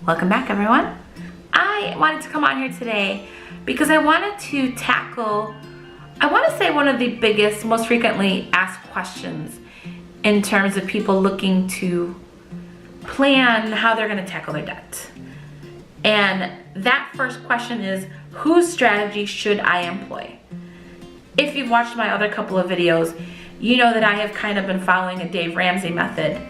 Welcome back, everyone. I wanted to come on here today because I wanted to tackle, one of the biggest, most frequently asked questions in terms of people looking to plan how they're going to tackle their debt. And that first question is, whose strategy should I employ? If you've watched my other couple of videos, you know that I have kind of been following a Dave Ramsey method,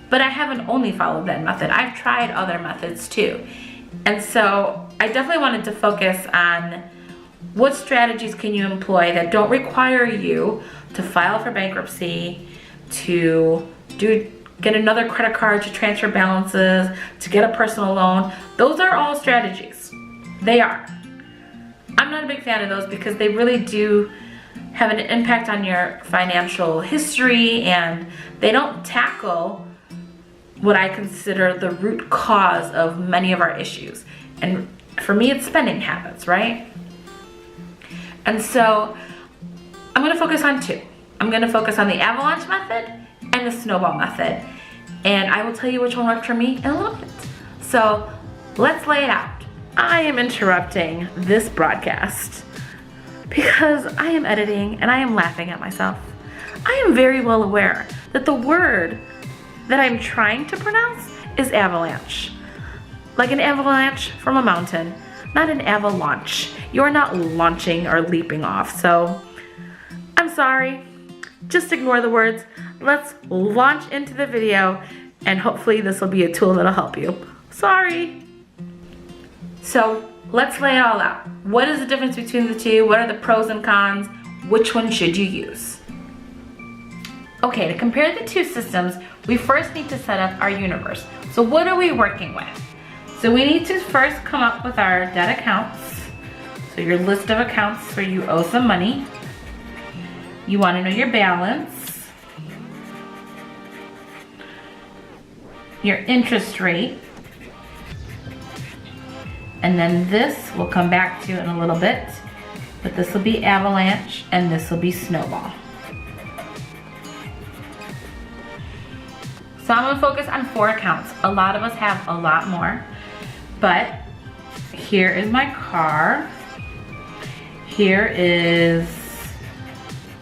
but I haven't only followed that method. I've tried other methods too. And so I definitely wanted to focus on what strategies can you employ that don't require you to file for bankruptcy, to get another credit card, to transfer balances, to get a personal loan. Those are all strategies. They are. I'm not a big fan of those because they really do have an impact on your financial history, and they don't tackle what I consider the root cause of many of our issues. And for me, it's spending habits, right? And so I'm gonna focus on two. I'm gonna focus on the Avalanche method and the Snowball method. And I will tell you which one worked for me in a little bit. So let's lay it out. I am interrupting this broadcast because I am editing and I am laughing at myself. I am very well aware that the word that I'm trying to pronounce is avalanche. Like an avalanche from a mountain, not an avalanche. You're not launching or leaping off. So I'm sorry, just ignore the words. Let's launch into the video and hopefully this will be a tool that'll help you. Sorry. So let's lay it all out. What is the difference between the two? What are the pros and cons? Which one should you use? Okay, to compare the two systems, we first need to set up our universe. So what are we working with? So we need to first come up with our debt accounts. So your list of accounts where you owe some money. You want to know your balance, your interest rate, and then this we'll come back to in a little bit, but this will be Avalanche and this will be Snowball. So I'm gonna focus on 4 accounts. A lot of us have a lot more, but here is my car. Here is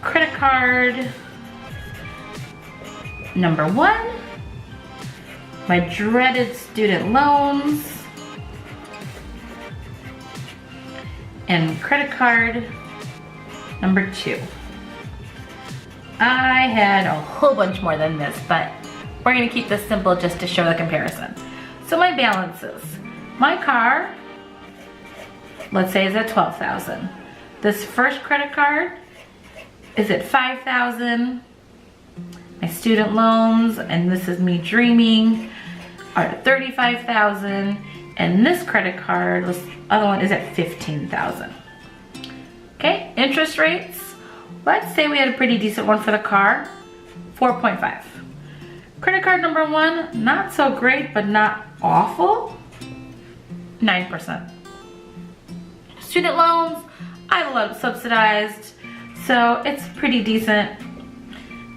credit card number 1, my dreaded student loans, and credit card number 2. I had a whole bunch more than this, but we're gonna keep this simple just to show the comparison. So my balances. My car, let's say, is at $12,000. This first credit card is at $5,000. My student loans, and this is me dreaming, are at $35,000. And this credit card, this other one, is at $15,000. Okay, interest rates. Let's say we had a pretty decent one for the car, 4.5. Credit card number 1, not so great, but not awful, 9%. Student loans, I have a lot of subsidized, so it's pretty decent,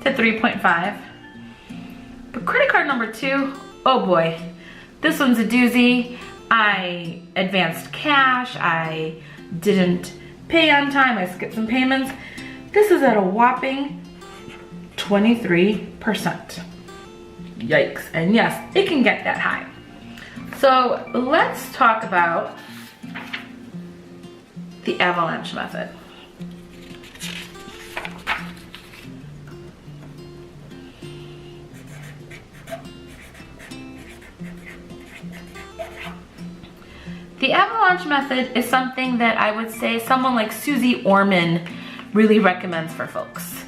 to 3.5. But credit card number 2, oh boy, this one's a doozy. I advanced cash, I didn't pay on time, I skipped some payments. This is at a whopping 23%. Yikes, and yes, it can get that high. So let's talk about the Avalanche method. The Avalanche method is something that I would say someone like Susie Orman really recommends for folks.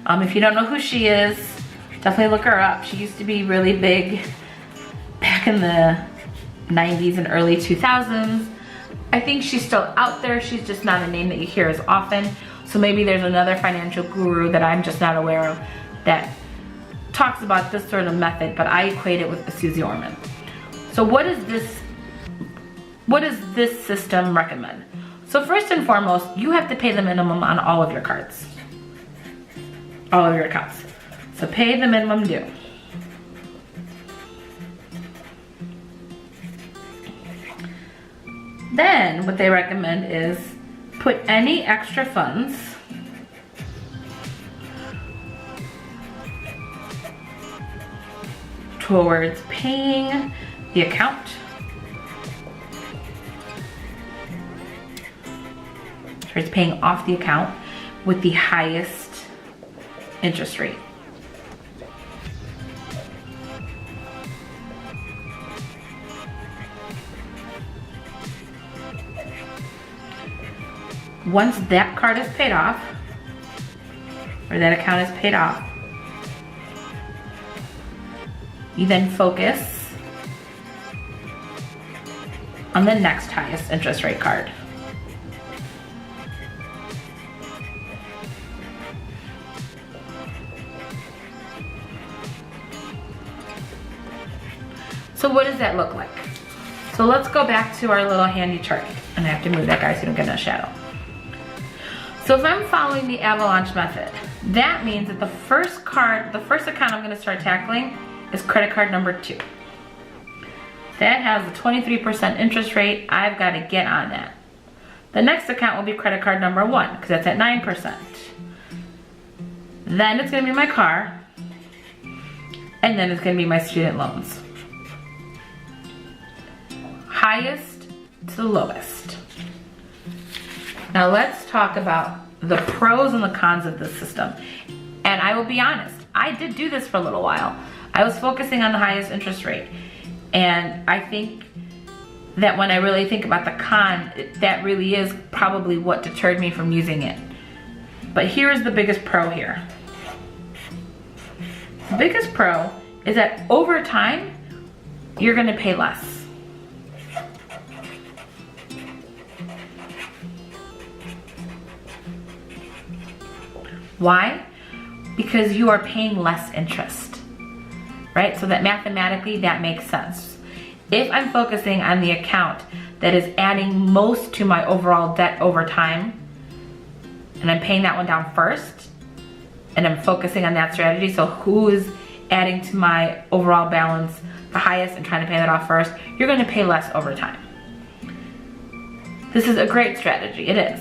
If you don't know who she is, definitely look her up. She used to be really big back in the 90s and early 2000s. I think she's still out there. She's just not a name that you hear as often. So maybe there's another financial guru that I'm just not aware of that talks about this sort of method, but I equate it with Susie Orman. So what does this system recommend? So first and foremost, you have to pay the minimum on all of your cards. All of your accounts. So pay the minimum due. Then what they recommend is put any extra funds towards paying the account, towards paying off the account with the highest interest rate. Once that card is paid off, or that account is paid off, you then focus on the next highest interest rate card. So what does that look like? So let's go back to our little handy chart. And I have to move that guy so you don't get in a shadow. So if I'm following the Avalanche method, that means that the first account I'm gonna start tackling is credit card number 2. That has a 23% interest rate. I've got to get on that. The next account will be credit card number 1 because that's at 9%. Then it's gonna be my car, and then it's gonna be my student loans. Highest to the lowest. Now let's talk about the pros and the cons of this system. And I will be honest, I did do this for a little while. I was focusing on the highest interest rate. And I think that when I really think about the con, that really is probably what deterred me from using it. But here's the biggest pro here. The biggest pro is that over time, you're gonna pay less. Why? Because you are paying less interest, right? So that mathematically, that makes sense. If I'm focusing on the account that is adding most to my overall debt over time, and I'm paying that one down first, and I'm focusing on that strategy, so who is adding to my overall balance the highest and trying to pay that off first, you're gonna pay less over time. This is a great strategy, it is.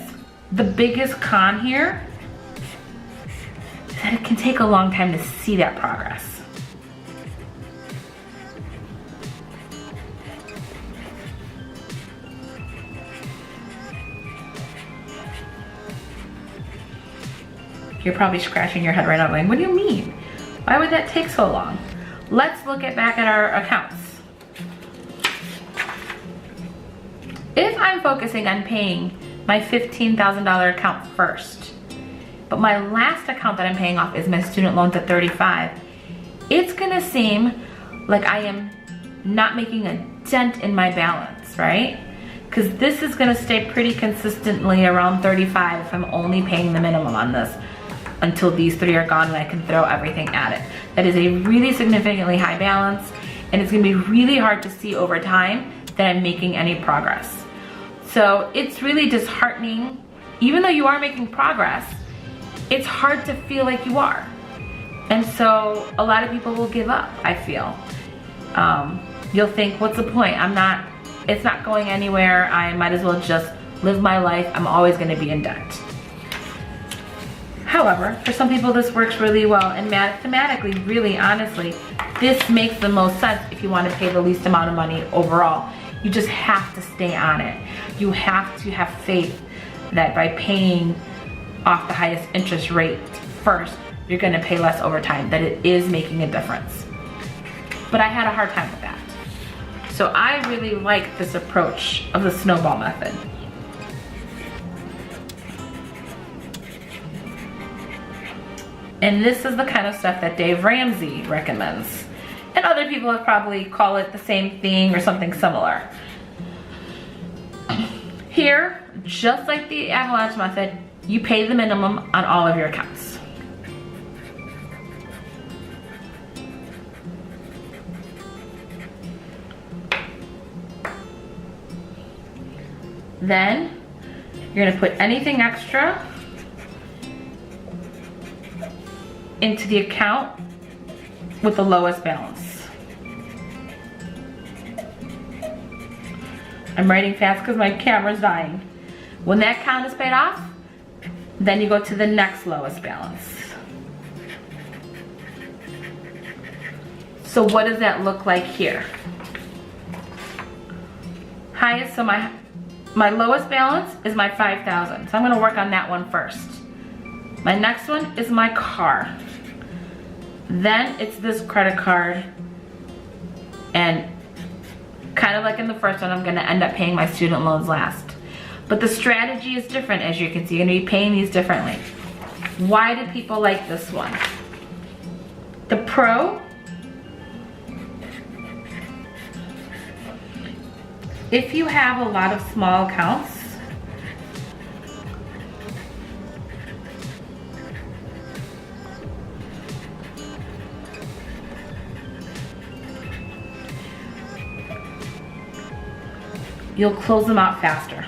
The biggest con here is that it can take a long time to see that progress. You're probably scratching your head right now going, what do you mean? Why would that take so long? Let's look back at our accounts. If I'm focusing on paying my $15,000 account first, but my last account that I'm paying off is my student loans at 35, it's gonna seem like I am not making a dent in my balance, right? Because this is gonna stay pretty consistently around 35 if I'm only paying the minimum on this until these 3 are gone and I can throw everything at it. That is a really significantly high balance, and it's gonna be really hard to see over time that I'm making any progress. So it's really disheartening. Even though you are making progress, it's hard to feel like you are. And so a lot of people will give up, I feel. You'll think, what's the point? It's not going anywhere. I might as well just live my life. I'm always gonna be in debt. However, for some people this works really well, and mathematically, really honestly, this makes the most sense if you want to pay the least amount of money overall. You just have to stay on it. You have to have faith that by paying off the highest interest rate first, you're gonna pay less over time, that it is making a difference. But I had a hard time with that. So I really like this approach of the snowball method. And this is the kind of stuff that Dave Ramsey recommends. And other people have probably call it the same thing or something similar. Here, just like the Avalanche method, you pay the minimum on all of your accounts. Then, you're gonna put anything extra into the account with the lowest balance. I'm writing fast because my camera's dying. When that count is paid off, then you go to the next lowest balance. So what does that look like here? Highest, so my lowest balance is my 5,000. So I'm gonna work on that one first. My next one is my car. Then it's this credit card. And kind of like in the first one, I'm gonna end up paying my student loans last. But the strategy is different, as you can see. You're gonna be paying these differently. Why do people like this one? The Pro, if you have a lot of small accounts, you'll close them out faster.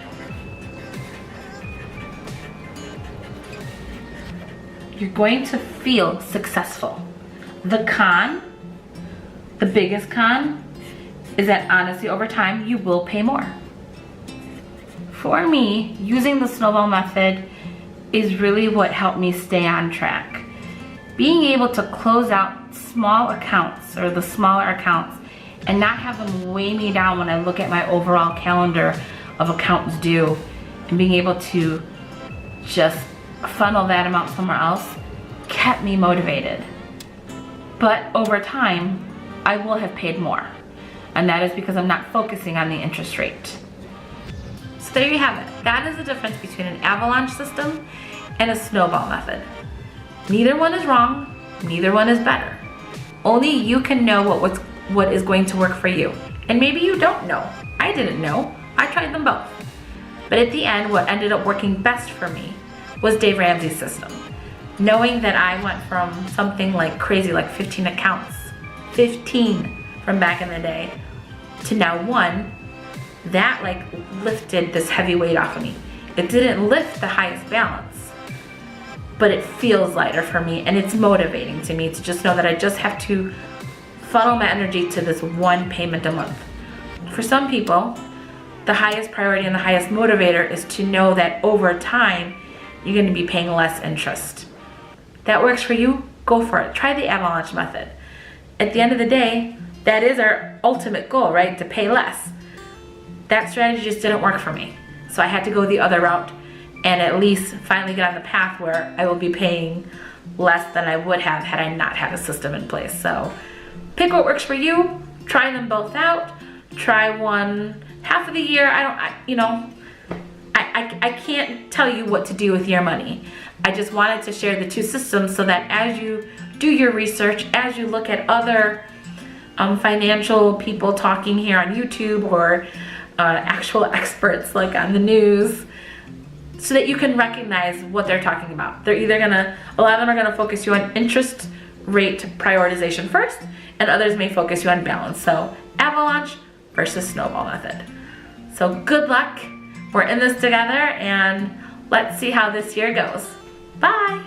You're going to feel successful. The con, the biggest con, is that honestly over time you will pay more. For me, using the snowball method is really what helped me stay on track. Being able to close out small accounts, or the smaller accounts, and not have them weigh me down when I look at my overall calendar of accounts due, and being able to just funnel that amount somewhere else kept me motivated. But over time, I will have paid more. And that is because I'm not focusing on the interest rate. So there you have it. That is the difference between an avalanche system and a snowball method. Neither one is wrong, neither one is better. Only you can know what is going to work for you. And maybe you don't know. I didn't know. I tried them both. But at the end, what ended up working best for me was Dave Ramsey's system. Knowing that I went from something like crazy, like 15 accounts, 15 from back in the day, to now one, that like lifted this heavy weight off of me. It didn't lift the highest balance, but it feels lighter for me, and it's motivating to me to just know that I just have to funnel my energy to this one payment a month. For some people, the highest priority and the highest motivator is to know that over time, you're gonna be paying less interest. That works for you, go for it. Try the avalanche method. At the end of the day, that is our ultimate goal, right? To pay less. That strategy just didn't work for me. So I had to go the other route and at least finally get on the path where I will be paying less than I would have had I not had a system in place. So pick what works for you, try them both out, try one half of the year. I can't tell you what to do with your money. I just wanted to share the two systems so that as you do your research, as you look at other financial people talking here on YouTube or actual experts like on the news, so that you can recognize what they're talking about. They're either a lot of them are gonna focus you on interest rate prioritization first, and others may focus you on balance. So avalanche versus snowball method. So good luck. We're in this together, and let's see how this year goes. Bye.